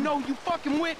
know you fucking with.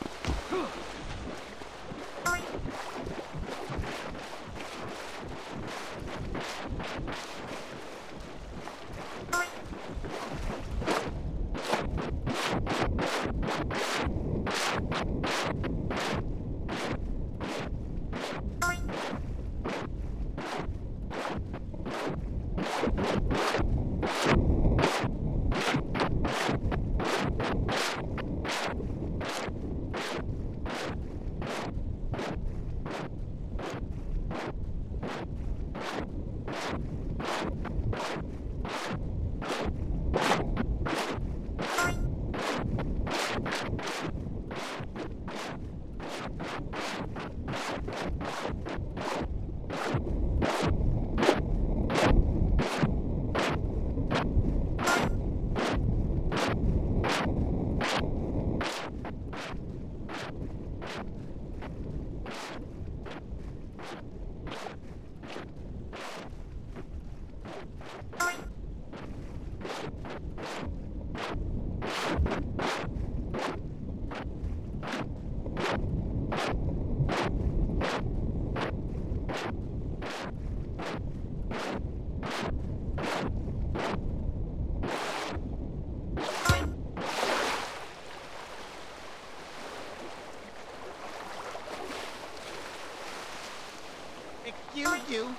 Excuse you.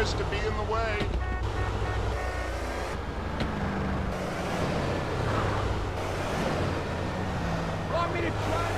dangerous to be in the way. Want me to try?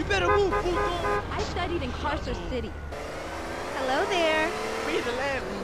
Better move, Puto. I studied in Carcer City. Hello there. Be the last one.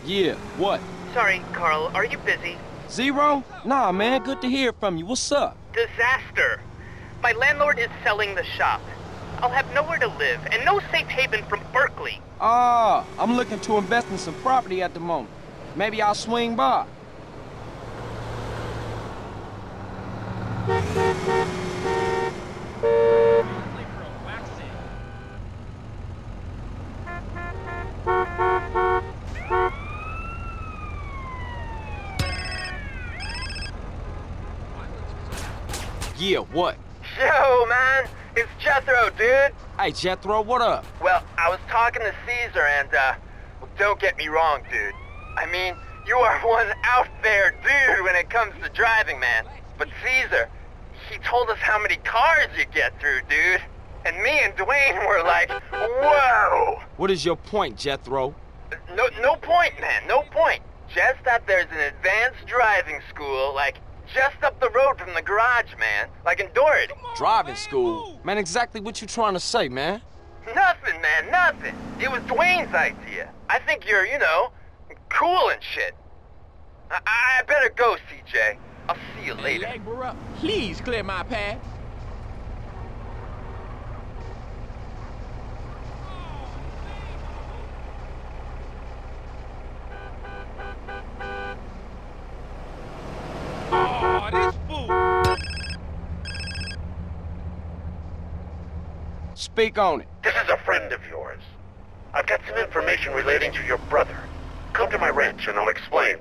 Yeah, what? Sorry, Carl, are you busy? Zero? Nah, man, good to hear from you. What's up? Disaster! My landlord is selling the shop. I'll have nowhere to live and no safe haven from Berkeley. Ah, I'm looking to invest in some property at the moment. Maybe I'll swing by. Yeah, what? Yo, man, it's Jethro, dude. Hey, Jethro, what up? Well, I was talking to Caesar and, well, don't get me wrong, dude. I mean, you are one out there dude when it comes to driving, man. But Caesar, he told us how many cars you get through, dude. And me and Dwayne were like, whoa! What is your point, Jethro? No point, man, no point. Just that there's an advanced driving school, like, just up the road from the garage, man. Like in Doherty. Driving school? Man, exactly what you trying to say, man? Nothing, man, nothing. It was Dwayne's idea. I think you're, you know, cool and shit. I better go, CJ. I'll see you later. Hey, Agba, please clear my path. Oh, this fool! Speak on it. This is a friend of yours. I've got some information relating to your brother. Come to my ranch and I'll explain.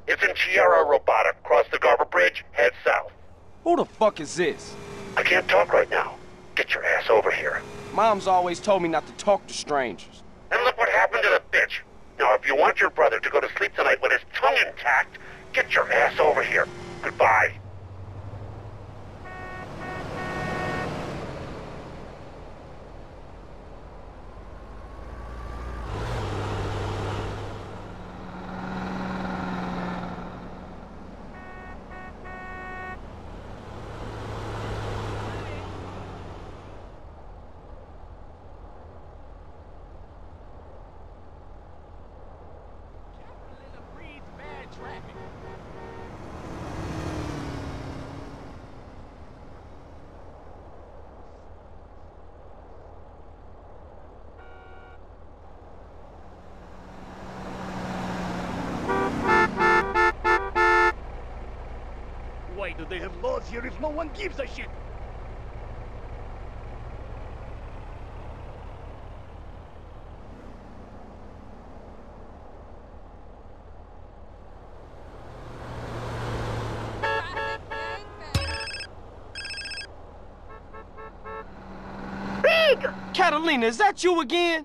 It's in Chiara Robotic, cross the Garber Bridge, head south. Who the fuck is this? I can't talk right now. Get your ass over here. Mom's always told me not to talk to strangers. And look what happened to the bitch. Now, if you want your brother to go to sleep tonight with his tongue intact, get your ass over here. Goodbye. Why do they have laws here if no one gives a shit? Catalina, is that you again?